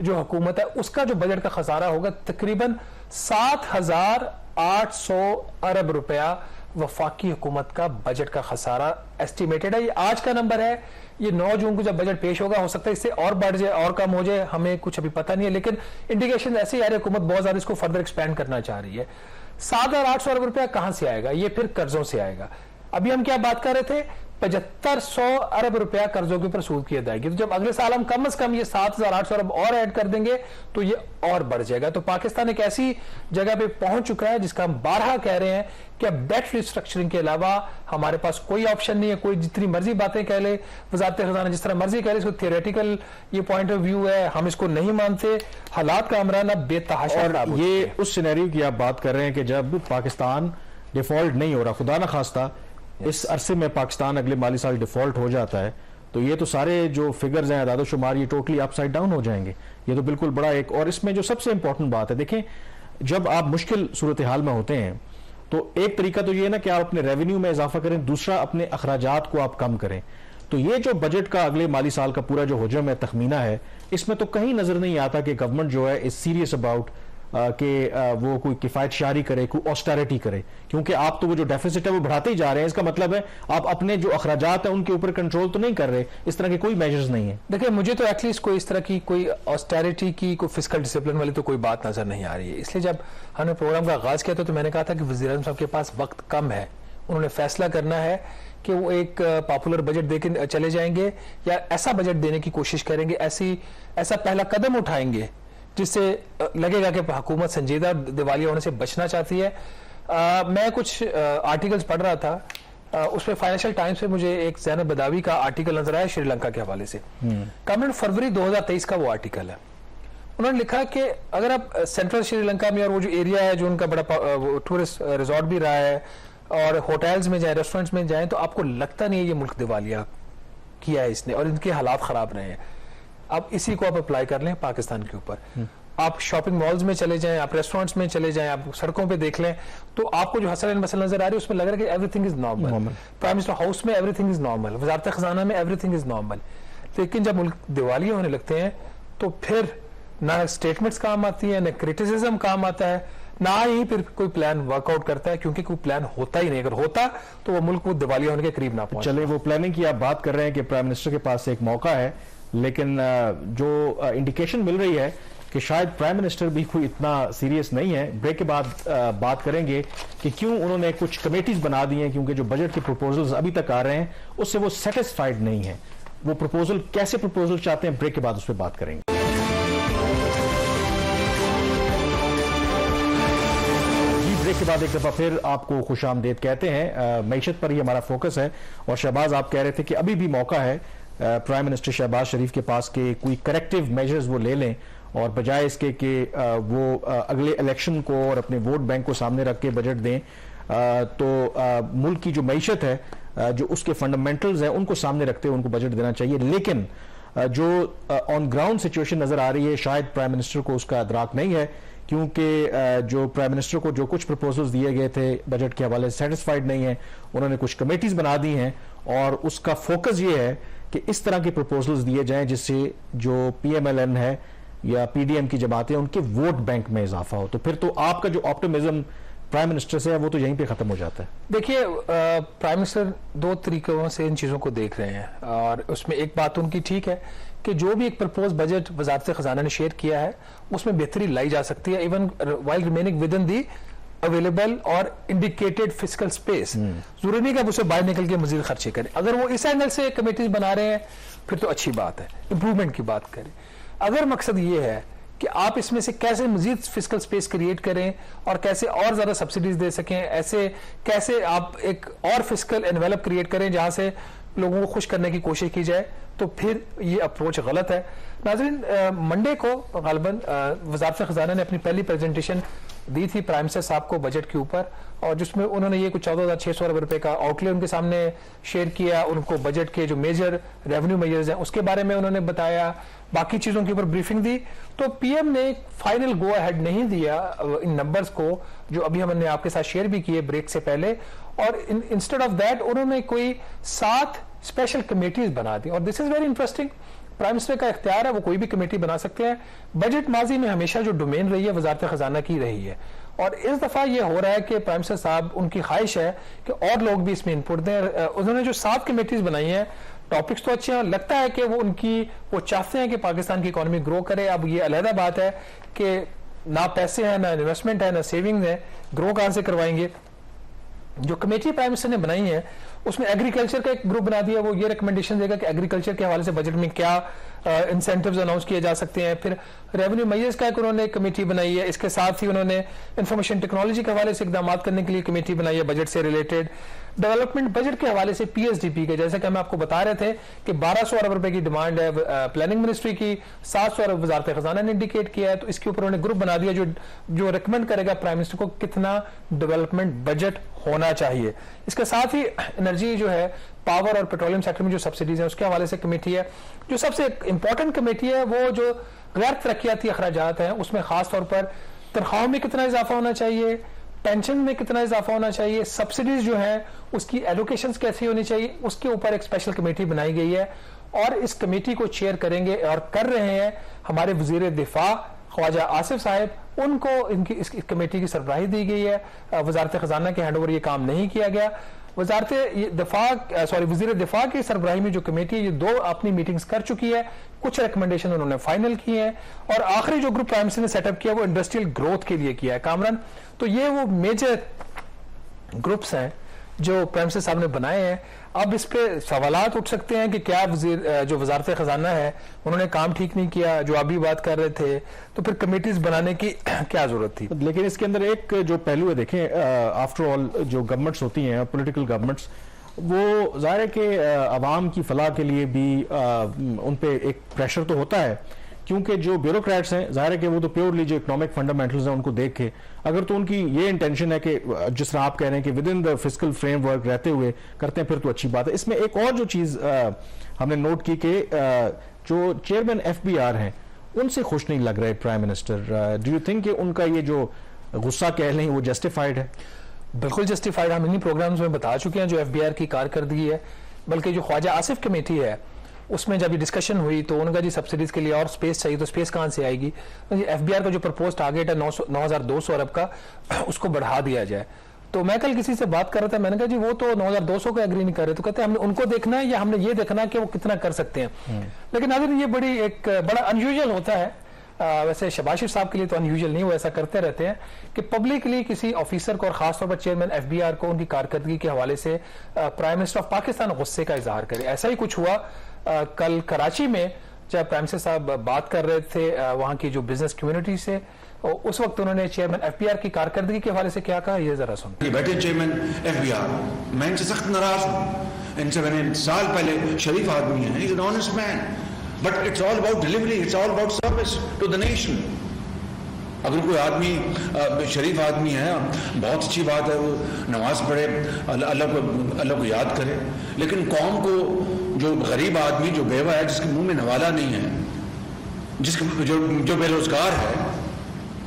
जो हुकूमत है उसका जो बजट का खसारा होगा तकरीबन 7,800 अरब रुपया वफाकी हुकूमत का बजट का खसारा एस्टिमेटेड है। ये आज का नंबर है, ये 9 जून को जब बजट पेश होगा हो सकता है इससे और बढ़ जाए और कम हो जाए, हमें कुछ अभी पता नहीं है, लेकिन इंडिकेशन ऐसे ही आ रही है हुकूमत बहुत ज्यादा इसको फर्दर एक्सपेंड करना चाह रही है। 7,800 अरब रुपया कहां से आएगा? ये फिर कर्जों से आएगा। अभी हम क्या बात कर रहे थे, 7500 अरब रुपया कर्जों के ऊपर सूद किया जाएगी, तो जब अगले साल हम कम से कम ये 7,800 अरब और ऐड कर देंगे तो ये और बढ़ जाएगा। तो पाकिस्तान एक ऐसी जगह पे पहुंच चुका है जिसका हम बारहा कह रहे हैं कि अब डेट रिस्ट्रक्चरिंग के अलावा हमारे पास कोई ऑप्शन नहीं है। कोई जितनी मर्जी बातें कह ले, वजारत खजाना जिस तरह मर्जी कह ले, इसको थियोरेटिकल ये पॉइंट ऑफ व्यू है, हम इसको नहीं मानते। हालात का अमरान अब बेतहाशा और ये उस सिनेरियो की आप बात कर रहे हैं कि जब पाकिस्तान डिफॉल्ट नहीं हो रहा, खुदा ना खास्ता इस अरसे में पाकिस्तान अगले माली साल डिफॉल्ट हो जाता है, तो ये तो सारे जो फिगर्स हैं आदाद शुमार ये टोटली अपसाइड डाउन हो जाएंगे। ये तो बिल्कुल बड़ा एक, और इसमें जो सबसे इंपॉर्टेंट बात है, देखें जब आप मुश्किल सूरत हाल में होते हैं तो एक तरीका तो ये है ना कि आप अपने रेवेन्यू में इजाफा करें, दूसरा अपने अखराजात को आप कम करें। तो ये जो बजट का अगले माली साल का पूरा जो हुजम है, तखमीना है, इसमें तो कहीं नजर नहीं आता कि गवर्नमेंट जो है इज सीरियस अबाउट कि वो कोई किफायत शारी करे, कोई ऑस्टेरिटी करे, क्योंकि आप तो वो जो डेफिसिट है वो बढ़ाते ही जा रहे हैं। इसका मतलब है आप अपने जो अखराजात है उनके ऊपर कंट्रोल तो नहीं कर रहे, इस तरह के कोई मेजर्स नहीं है। देखिए मुझे तो एटलीस्ट कोई इस तरह की कोई ऑस्टेरिटी की कोई फिस्कल डिसिप्लिन वाली तो कोई बात नजर नहीं आ रही है। इसलिए जब हमने प्रोग्राम का आगाज किया तो मैंने कहा था कि वज़ीर-ए-आज़म साहब के पास वक्त कम है, उन्होंने फैसला करना है कि वो एक पॉपुलर बजट देके चले जाएंगे या ऐसा बजट देने की कोशिश करेंगे, ऐसा पहला कदम उठाएंगे जिससे लगेगा कि हुकूमत संजीदा दिवालिया होने से बचना चाहती है। मैं कुछ आर्टिकल्स पढ़ रहा था, उसमें फाइनेंशियल टाइम्स में मुझे एक ज़ैनब बदावी का आर्टिकल नजर आया श्रीलंका के हवाले से। कमेंट फरवरी 2023 का वो आर्टिकल है। उन्होंने लिखा कि अगर आप सेंट्रल श्रीलंका में और वो जो एरिया है जो उनका बड़ा टूरिस्ट रिजॉर्ट भी रहा है और होटल्स में जाए, रेस्टोरेंट्स में जाए, तो आपको लगता नहीं है ये मुल्क दिवालिया किया है इसने और इनके हालात खराब रहे हैं। अब इसी को आप अप्लाई कर लें पाकिस्तान के ऊपर। आप शॉपिंग मॉल्स में चले जाएं, आप रेस्टोरेंट्स में चले जाएं, आप सड़कों पे देख लें, तो आपको जो हसल मसल नजर आ रही है उसमें लग रहा है कि everything is normal. Prime minister house में एवरीथिंग इज नॉर्मल, वजारत खजाना में एवरीथिंग इज नॉर्मल। लेकिन जब मुल्क दिवालिया होने लगते हैं तो फिर ना स्टेटमेंट्स काम आती है, ना क्रिटिसिज्म काम आता है, ना ही फिर कोई प्लान वर्कआउट करता है, क्योंकि कोई प्लान होता ही नहीं। अगर होता तो वो मुल्क वो दिवालिया होने के करीब ना पहुंचे। चले वो प्लानिंग की आप बात कर रहे हैं कि प्राइम मिनिस्टर के पास एक मौका है, लेकिन जो इंडिकेशन मिल रही है कि शायद प्राइम मिनिस्टर भी कोई इतना सीरियस नहीं है। ब्रेक के बाद बात करेंगे कि क्यों उन्होंने कुछ कमेटीज बना दी हैं, क्योंकि जो बजट के प्रपोजल्स अभी तक आ रहे हैं उससे वो सेटिस्फाइड नहीं है। वो प्रपोजल कैसे प्रपोजल चाहते हैं, ब्रेक के बाद उस पर बात करेंगे। ब्रेक के बाद एक दफा फिर आपको खुशामदीद कहते हैं। मईशत पर ही हमारा फोकस है और शहबाज आप कह रहे थे कि अभी भी मौका है प्राइम मिनिस्टर शहबाज शरीफ के पास के कोई करेक्टिव मेजर्स वो ले लें और बजाय इसके कि वो अगले इलेक्शन को और अपने वोट बैंक को सामने रख के बजट दें, तो मुल्क की जो मईशत है, जो उसके फंडामेंटल्स हैं, उनको सामने रखते हुए उनको बजट देना चाहिए। लेकिन जो ऑन ग्राउंड सिचुएशन नजर आ रही है शायद प्राइम मिनिस्टर को उसका अदराक नहीं है, क्योंकि जो प्राइम मिनिस्टर को जो कुछ प्रपोजल्स दिए गए थे बजट के हवाले से सेटिस्फाइड नहीं है। उन्होंने कुछ कमेटीज बना दी हैं और उसका फोकस ये है कि इस तरह के प्रपोजल्स दिए जाएं जिससे जो PMLN है या PDM की जमातें उनके वोट बैंक में इजाफा हो। तो फिर तो आपका जो ऑप्टिमिज्म प्राइम मिनिस्टर से है वो तो यहीं पे खत्म हो जाता है। देखिए प्राइम मिनिस्टर दो तरीकों से इन चीजों को देख रहे हैं और उसमें एक बात उनकी ठीक है कि जो भी एक प्रपोज बजट वजारत खजाना ने शेयर किया है उसमें बेहतरी लाई जा सकती है, even while remaining with in the available और इंडिकेटेड फिजिकल स्पेस। जरूरी नहीं कि आप उसे बाहर निकल के मजीद खर्चे करें। अगर वो इस एंगल से कमेटीज बना रहे हैं फिर तो अच्छी बात है, इंप्रूवमेंट की बात करें। अगर मकसद ये है कि आप इसमें से कैसे मजीद फिजिकल स्पेस क्रिएट करें और कैसे और ज्यादा सब्सिडीज दे सकें, ऐसे कैसे आप एक और फिजिकल एनवेलप क्रिएट करें जहां से लोगों को खुश करने की कोशिश की जाए, तो फिर ये अप्रोच गलत है। नाज़रीन, मंडे को गालिबन वज़ारत खजाना ने अपनी पहली प्रेजेंटेशन दी थी प्राइम मिनिस्टर साहब को बजट के ऊपर, और जिसमें उन्होंने ये कुछ 14,600 अरब रुपए का आउटले उनके सामने शेयर किया। उनको बजट के जो मेजर रेवेन्यू मेजर्स हैं उसके बारे में उन्होंने बताया, बाकी चीजों के ऊपर ब्रीफिंग दी। तो पीएम ने फाइनल गो अहेड नहीं दिया इन नंबर्स को जो अभी हमने आपके साथ शेयर भी किए ब्रेक से पहले, और इंस्टेड ऑफ दैट उन्होंने कोई 7 स्पेशल कमेटीज बना दी, और this is very interesting. Prime minister का इख्तियार है, वो कोई भी कमेटी बना सकते हैं। बजट माजी में हमेशा जो डोमेन रही है वजारत खजाना की रही है, और इस दफा ये हो रहा है कि प्राइम मिनिस्टर साहब, उनकी ख्वाहिश है कि और लोग भी इसमें इनपुट दें। उन्होंने जो 7 कमेटीज बनाई हैं, टॉपिक्स तो अच्छे हैं, लगता है कि वो चाहते हैं कि पाकिस्तान की इकोनॉमी ग्रो करे। अब ये अलहदा बात है कि ना पैसे हैं, ना इन्वेस्टमेंट है, ना सेविंग्स है, ग्रो कहां से करवाएंगे। जो कमेटी प्राइम मिनिस्टर ने बनाई है उसमें एग्रीकल्चर का एक ग्रुप बना दिया, वो ये रिकमेंडेशन देगा कि एग्रीकल्चर के हवाले से बजट में क्या इंसेंटिव्स अनाउंस किए जा सकते हैं। फिर रेवेन्यू मैयर्स का एक उन्होंने कमेटी बनाई है, इसके साथ ही उन्होंने इंफॉर्मेशन टेक्नोलॉजी के हवाले से इकदाम करने के लिए कमेटी बनाई है बजट से रिलेटेड। डेवलपमेंट बजट के हवाले से पीएसडीपी के, जैसे कि हम आपको बता रहे थे कि 1200 अरब रुपए की डिमांड है प्लानिंग मिनिस्ट्री की, 700 अरब वजारत खजाना ने इंडिकेट किया है, तो इसके ऊपर उन्होंने ग्रुप बना दिया जो रिकमेंड करेगा प्राइम मिनिस्टर को कितना डेवलपमेंट बजट होना चाहिए। इसके साथ ही एनर्जी जो है, पावर और पेट्रोलियम सेक्टर में जो सब्सिडीज है उसके हवाले से कमेटी है। जो सबसे इंपॉर्टेंट कमेटी है वो जो गैर तरक्याती अखराजात हैं, उसमें खास तौर पर तनख्वाहों में कितना इजाफा होना चाहिए, पेंशन में कितना इजाफा होना चाहिए, सब्सिडीज जो है उसकी एलोकेशंस कैसी होनी चाहिए, उसके ऊपर एक स्पेशल कमेटी बनाई गई है। और इस कमेटी को चेयर करेंगे और कर रहे हैं हमारे वजीर दिफा ख्वाजा आसिफ साहब, उनको इनकी इस कमेटी की सरबराही दी गई है। वजारत खजाना के हैंडओवर ये काम नहीं किया गया। वजीर दिफा की सरबराही में जो कमेटी है, ये 2 अपनी मीटिंग्स कर चुकी है, कुछ रिकमेंडेशन उन्होंने फाइनल की हैं, और आखिरी जो ग्रुप प्राइम मिनिस्टर ने सेटअप किया वो इंडस्ट्रियल ग्रोथ के लिए किया है कामरान। तो ये वो मेजर ग्रुप्स हैं जो प्राइम मिनिस्टर साहब ने बनाए हैं। अब इस पे सवालात उठ सकते हैं कि क्या जो वजारत खजाना है उन्होंने काम ठीक नहीं किया, जो अभी बात कर रहे थे, तो फिर कमेटीज बनाने की क्या जरूरत थी। लेकिन इसके अंदर एक जो पहलू है, देखें, आफ्टर ऑल जो गवर्नमेंट्स होती हैं, पॉलिटिकल गवर्नमेंट्स, वो जाहिर है कि अवाम की फलाह के लिए भी उन पे एक प्रेशर तो होता है, क्योंकि जो ब्यूरोक्रेट्स हैं जाहिर है कि वो तो प्योरली जो इकोनॉमिक फंडामेंटल्स हैं उनको देख के, अगर तो उनकी ये इंटेंशन है कि जिस तरह आप कह रहे हैं कि with in the fiscal framework रहते हुए करते हैं, फिर तो अच्छी बात है। इसमें एक और जो चीज हमने नोट की कि जो चेयरमैन एफबीआर हैं उनसे खुश नहीं लग रहे prime minister. Do you think कि उनका ये जो गुस्सा कह लें वो जस्टिफाइड है? बिल्कुल जस्टिफाइड। हम इन्हीं प्रोग्राम्स में बता चुके हैं जो एफबीआर की कारकर्दगी है। बल्कि जो ख्वाजा आसिफ कमेटी है उसमें जब ये डिस्कशन हुई तो उनका जी सब्सिडीज के लिए और स्पेस चाहिए, तो स्पेस कहां से आएगी। एफबीआर का जो प्रपोज टारगेट है 9,200 अरब का, उसको बढ़ा दिया जाए। तो मैं कल किसी से बात कर रहा था, मैंने कहा जी वो तो 9,200 का एग्री नहीं कर रहे, तो कहते हैं हमने उनको देखना है या हमने ये देखना है कि वो कितना कर सकते हैं। लेकिन अगर ये बड़ा अनयूजुअल होता है, वैसे शहबाज शरीफ साहब के लिए तो अनयूजुअल नहीं, वो ऐसा करते रहते हैं कि पब्लिकली किसी ऑफिसर को और खासतौर पर चेयरमैन एफबीआर को उनकी कारकर्दगी के हवाले से प्राइम मिनिस्टर ऑफ पाकिस्तान गुस्से का इजहार करे। ऐसा ही कुछ हुआ कल कराची में जब प्राइम मिनिस्टर साहब बात कर रहे थे वहां की जो बिजनेस कम्युनिटी से, उस वक्त उन्होंने चेयरमैन एफबीआर की कारकर्दगी के हवाले से क्या कहा, ये जरा सुन। बैठे चेयरमैन एफबीआर, मैं इनसे सख्त नाराज हूँ। इनसे मैंने साल पहले, शरीफ आदमी है, is an honest man, but it's all about delivery, it's all about service to the nation. अगर कोई आदमी शरीफ आदमी है, बहुत अच्छी बात है, वो नमाज पढ़े, अल्लाह को याद करे, लेकिन कौम को जो गरीब आदमी, जो बेवा है, जिसके मुंह में नवाला नहीं है, जिसके जो बेरोजगार है,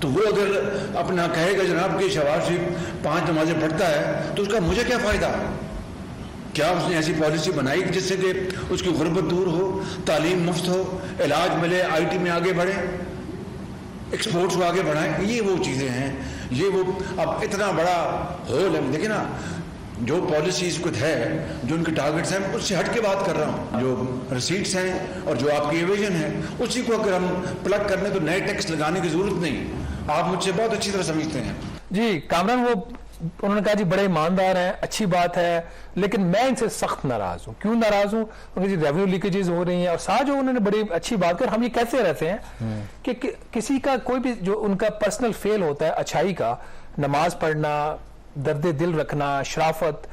तो वो अगर अपना कहेगा जनाब कि शहबाज शरीफ 5 नमाजें पढ़ता है तो उसका मुझे क्या फायदा। क्या उसने ऐसी पॉलिसी बनाई कि जिससे कि उसकी गुर्बत दूर हो, तालीम मुफ्त हो, इलाज मिले, आईटी में आगे बढ़े, एक्सपोर्ट्स को आगे बढ़ाएं। ये वो चीजें हैं, ये वो अब इतना बड़ा होल है। देखिए ना, जो पॉलिसीज कुछ है, जो उनके टारगेट्स हैं, उससे हट के बात कर रहा हूँ। जो रिसीट्स हैं और जो आपकी एविजन है, उसी को अगर हम प्लग करने तो नए टैक्स लगाने की जरूरत नहीं। आप मुझसे बहुत अच्छी तरह समझते हैं जी कामरान। वो उन्होंने कहा जी बड़े ईमानदार हैं, अच्छी बात है, लेकिन मैं इनसे सख्त नाराज हूं। क्यों नाराज हूं? उनकी रेवेन्यू लीकेजेस हो रही हैं, और साथ जो उन्होंने बड़ी अच्छी बात कर, हम ये कहते रहते हैं कि किसी का कोई भी जो उनका पर्सनल फेल होता है अच्छाई का, नमाज पढ़ना, दर्द दिल रखना, शराफत,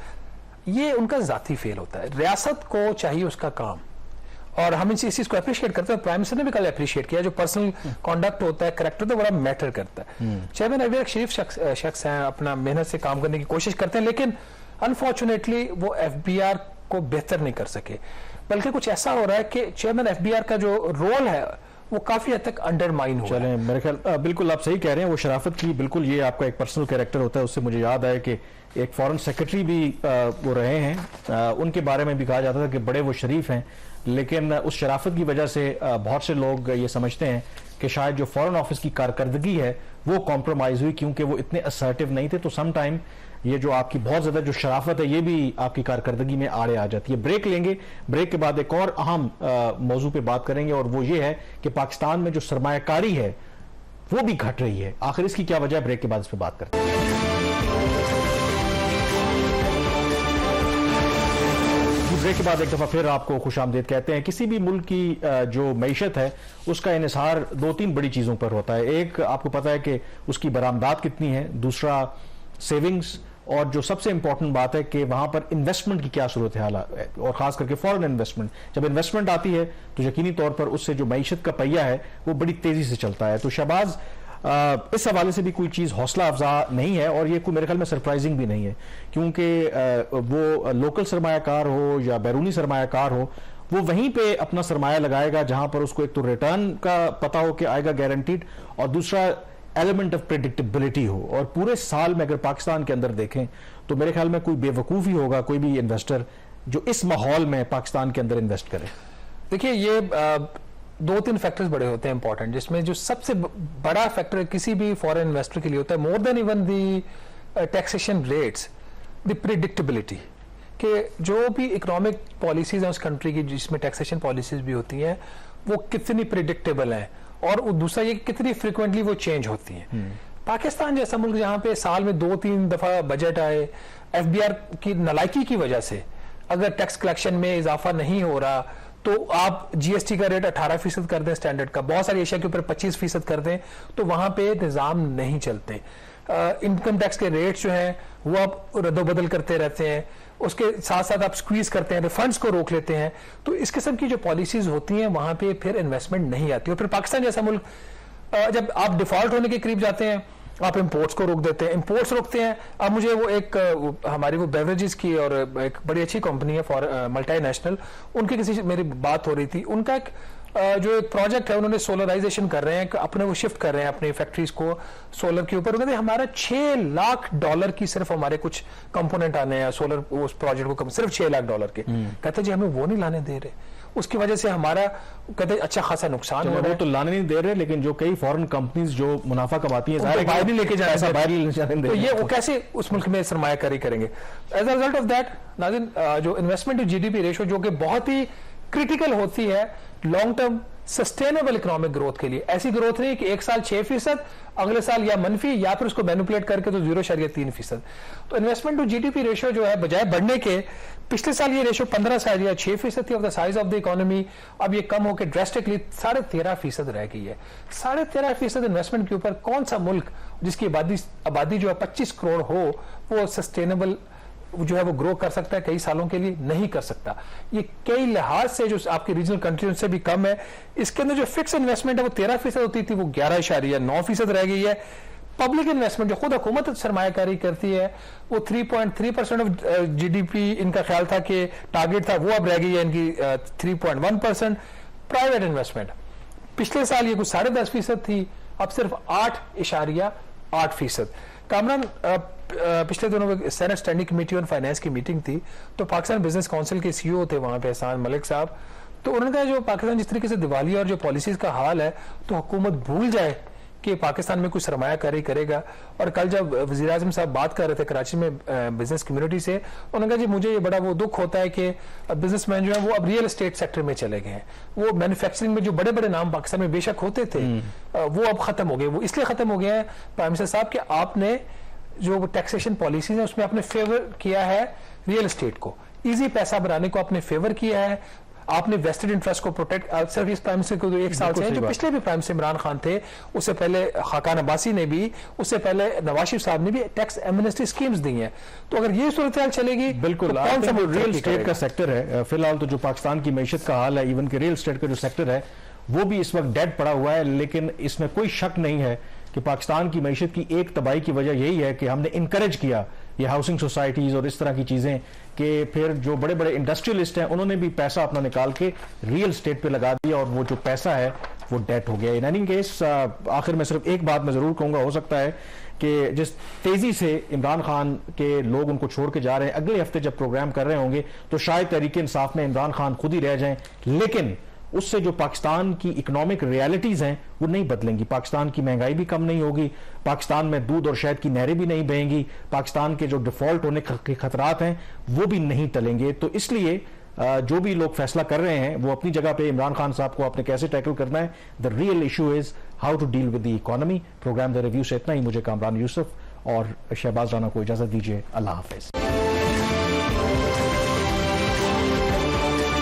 ये उनका जाती फेल होता है। रियासत को चाहिए उसका काम, और हम इस चीज को अप्रिशिएट करते हैं। प्राइम मिनिस्टर ने भी कल अप्रिशिएट किया, जो पर्सनल कॉन्डक्ट होता है, करैक्टर तो बड़ा मैटर करता है। चेयरमैन एफबीआर शरीफ शख्स हैं, अपना मेहनत से काम करने की कोशिश करते हैं, लेकिन अनफॉर्चुनेटली वो एफबीआर को बेहतर नहीं कर सके। बल्कि कुछ ऐसा हो रहा है कि चेयरमैन एफबीआर का जो रोल है वो काफी हद तक अंडरमाइन हो चलें, मेरे ख्याल बिल्कुल आप सही कह रहे हैं। वो शराफत की बिल्कुल, ये आपका एक पर्सनल कैरेक्टर होता है। उससे मुझे याद आया कि एक फॉरेन सेक्रेटरी भी वो रहे हैं, उनके बारे में भी कहा जाता था कि बड़े वो शरीफ हैं, लेकिन उस शराफत की वजह से बहुत से लोग ये समझते हैं कि शायद जो फॉरेन ऑफिस की कारकर्दगी है वो कॉम्प्रोमाइज हुई क्योंकि वो इतने असर्टिव नहीं थे। तो सम टाइम ये जो आपकी बहुत ज्यादा जो शराफत है ये भी आपकी कारकर्दगी में आड़े आ जाती है। ब्रेक लेंगे, ब्रेक के बाद एक और अहम मौजू पे बात करेंगे और वो ये है कि पाकिस्तान में जो सरमायाकारी है वो भी घट रही है। आखिर इसकी क्या वजह है, ब्रेक के बाद इस पर बात करते हैं। ब्रेक के बाद एक दफा फिर आपको खुशामदीद कहते हैं। किसी भी मुल्क की जो मईशत है उसका इन्हिसार दो तीन बड़ी चीजों पर होता है। एक, आपको पता है कि उसकी बरामदात कितनी है, दूसरा सेविंग्स, और जो सबसे इंपॉर्टेंट बात है कि वहां पर इन्वेस्टमेंट की क्या सूरत हाल है, और खास करके फॉरेन इन्वेस्टमेंट। जब इन्वेस्टमेंट आती है तो यकीनी तौर पर उससे जो मईशत का पहिया है वो बड़ी तेजी से चलता है। तो शहबाज, इस हवाले से भी कोई चीज हौसला अफजा नहीं है और ये कोई मेरे ख्याल में सरप्राइजिंग भी नहीं है, क्योंकि वो लोकल सरमायाकार हो या बैरूनी सरमायाकार हो, वो वहीं पे अपना सरमाया लगाएगा जहां पर उसको एक तो रिटर्न का पता हो कि आएगा गारंटीड, और दूसरा एलिमेंट ऑफ प्रेडिक्टेबिलिटी हो। और पूरे साल में अगर पाकिस्तान के अंदर देखें तो मेरे ख्याल में कोई बेवकूफ ही होगा कोई भी इन्वेस्टर जो इस माहौल में पाकिस्तान के अंदर इन्वेस्ट करे। देखिए, ये दो तीन फैक्टर्स बड़े होते हैं इंपॉर्टेंट, जिसमें जो सबसे बड़ा फैक्टर किसी भी फॉरेन इन्वेस्टर के लिए होता है, more than even the taxation rates, the predictability, कि जो भी इकोनॉमिक पॉलिसीज हैं उस कंट्री की जिसमें टैक्सेशन पॉलिसीज भी होती हैं वो कितनी प्रिडिक्टेबल हैं, और दूसरा ये कितनी फ्रिक्वेंटली वो चेंज होती हैं। पाकिस्तान जैसा मुल्क जहां पे साल में 2-3 दफा बजट आए, एफबीआर की नालायकी की वजह से अगर टैक्स कलेक्शन में इजाफा नहीं हो रहा तो आप जीएसटी का रेट 18% कर दें स्टैंडर्ड का, बहुत सारी एशिया के ऊपर 25% कर दें, तो वहां पे निजाम नहीं चलते। इनकम टैक्स के रेट्स जो हैं वो आप रद्दोबदल करते रहते हैं, उसके साथ साथ आप स्क्वीज करते हैं, फंड्स को रोक लेते हैं। तो इस किस्म की जो पॉलिसीज होती हैं वहां पे फिर इन्वेस्टमेंट नहीं आती। और फिर पाकिस्तान जैसा मुल्क, जब आप डिफॉल्ट होने के करीब जाते हैं आप इंपोर्ट्स को रोक देते हैं, इंपोर्ट्स रोकते हैं। अब मुझे वो एक हमारी वो बेवरेजेस की और एक बड़ी अच्छी कंपनी है फॉर मल्टीनेशनल, उनकी किसी से मेरी बात हो रही थी, उनका एक जो एक प्रोजेक्ट है उन्होंने सोलराइजेशन कर रहे हैं, अपने वो शिफ्ट कर रहे हैं अपनी फैक्ट्रीज को सोलर के ऊपर। कहते हमारा $6 लाख की सिर्फ हमारे कुछ कंपोनेंट आने हैं सोलर उस प्रोजेक्ट को, सिर्फ $6 लाख के। कहते जी हमें वो नहीं लाने दे रहे, उसकी वजह से हमारा कहते अच्छा खासा नुकसान हो रहा है। तो लाने नहीं दे रहे, लेकिन जो कई फॉरेन कंपनीज जो मुनाफा कमाती हैं बाहर नहीं लेके जाने, बाहर नहीं जाने दे, तो ये वो कैसे उस मुल्क में सरमायाकारी करेंगे। As a result of that नाज़रीन, जो इन्वेस्टमेंट टू जीडीपी रेशियो जो कि बहुत ही क्रिटिकल होती है long term sustainable economic growth के लिए, ऐसी ग्रोथ नहीं कि एक साल 6%, अगले साल या मनफी या फिर उसको मैनिपुलेट करके तो 0.3%। तो इन्वेस्टमेंट टू जीडीपी रेशियो जो है बजाय बढ़ने के, पिछले साल ये रेशियो 15 या 6% थी of the size of the economy, अब ये कम होकर ड्रेस्टिकली 13.5% रह गई है। 13.5% इन्वेस्टमेंट के ऊपर कौन सा मुल्क जिसकी आबादी जो है 25 करोड़ हो वो सस्टेनेबल जो है वो ग्रो कर सकता है कई सालों के लिए? नहीं कर सकता। ये कई लिहाज से जो आपकी रीजनल कंट्रियों से भी कम है। इसके अंदर जो फिक्स इन्वेस्टमेंट है वो 13% होती थी, वो 11.9% रह गई है। पब्लिक इन्वेस्टमेंट जो खुद हुकूमत सरमायाकारी करती है वो 3.3% ऑफ जीडीपी इनका ख्याल था कि टारगेट था, वो अब रह गई है इनकी 3.1%। प्राइवेट इन्वेस्टमेंट पिछले साल ये कुछ 10.5% थी, अब सिर्फ 8.8%। कामरान, पिछले दिनों senate standing committee on finance की मीटिंग थी, तो पाकिस्तान बिजनेस काउंसिल के सीईओ थे वहां पे एहसान मलिक साहब, तो उन्होंने कहा जो पाकिस्तान जिस तरीके से दिवालिया और जो पॉलिसीज का हाल है तो हुकूमत भूल जाए कि पाकिस्तान में कुछ सरमायाकारी करेगा। और कल जब वज़ीर आज़म साहब बात कर रहे थे कराची में बिजनेस कम्युनिटी से, उन्होंने कहा जी मुझे ये बड़ा वो दुख होता है कि बिजनेसमैन जो है वो अब रियल एस्टेट सेक्टर में चले गए हैं। वो मैन्युफैक्चरिंग में जो बड़े बड़े नाम पाकिस्तान में बेशक होते थे वो अब खत्म हो गए। वो इसलिए खत्म हो गए हैं प्राइम मिनिस्टर साहब कि आपने जो टैक्सेशन पॉलिसीज है उसमें आपने फेवर किया है रियल एस्टेट को, इजी पैसा बनाने को आपने फेवर किया है, आपने वेस्टेड इंटरेस्ट को प्रोटेक्ट। सिर्फ इस प्राइम मिनिस्टर को तो एक साल से जो पिछले भी प्राइम मिनिस्टर इमरान खान थे, उससे पहले खाकान अब्बासी ने भी, उससे पहले नवाज शरीफ साहब ने भी टैक्स एमनेस्टी स्कीम्स दी हैं। तो अगर ये सूरत चलेगी बिल्कुल, तो कौन सा रियल एस्टेट का सेक्टर है फिलहाल तो जो पाकिस्तान की मैशत का हाल है, इवन के रियल एस्टेट का जो सेक्टर है वो भी इस वक्त डेड पड़ा हुआ है। लेकिन इसमें कोई शक नहीं है कि पाकिस्तान की मैशत की एक तबाही की वजह यही है कि हमने इनकरेज किया ये हाउसिंग सोसाइटीज और इस तरह की चीजें, कि फिर जो बड़े बड़े इंडस्ट्रियलिस्ट हैं उन्होंने भी पैसा अपना निकाल के रियल एस्टेट पे लगा दिया, और वो जो पैसा है वो डेट हो गया। इन एनी केस आखिर में सिर्फ एक बात मैं जरूर कहूंगा, हो सकता है कि जिस तेजी से इमरान खान के लोग उनको छोड़ के जा रहे हैं, अगले हफ्ते जब प्रोग्राम कर रहे होंगे तो शायद तहरीक इंसाफ में इमरान खान खुद ही रह जाएं, लेकिन उससे जो पाकिस्तान की इकोनॉमिक रियलिटीज हैं वो नहीं बदलेंगी। पाकिस्तान की महंगाई भी कम नहीं होगी, पाकिस्तान में दूध और शहद की नहरें भी नहीं बहेंगी, पाकिस्तान के जो डिफॉल्ट होने के खतरात हैं वो भी नहीं टलेंगे। तो इसलिए जो भी लोग फैसला कर रहे हैं वो अपनी जगह पे, इमरान खान साहब को आपने कैसे टैकल करना है, the real issue is how to deal with the economy. Programme the review से इतना ही। मुझे कामरान यूसुफ और शहबाज राना को इजाजत दीजिए। अल्लाह हाफिज।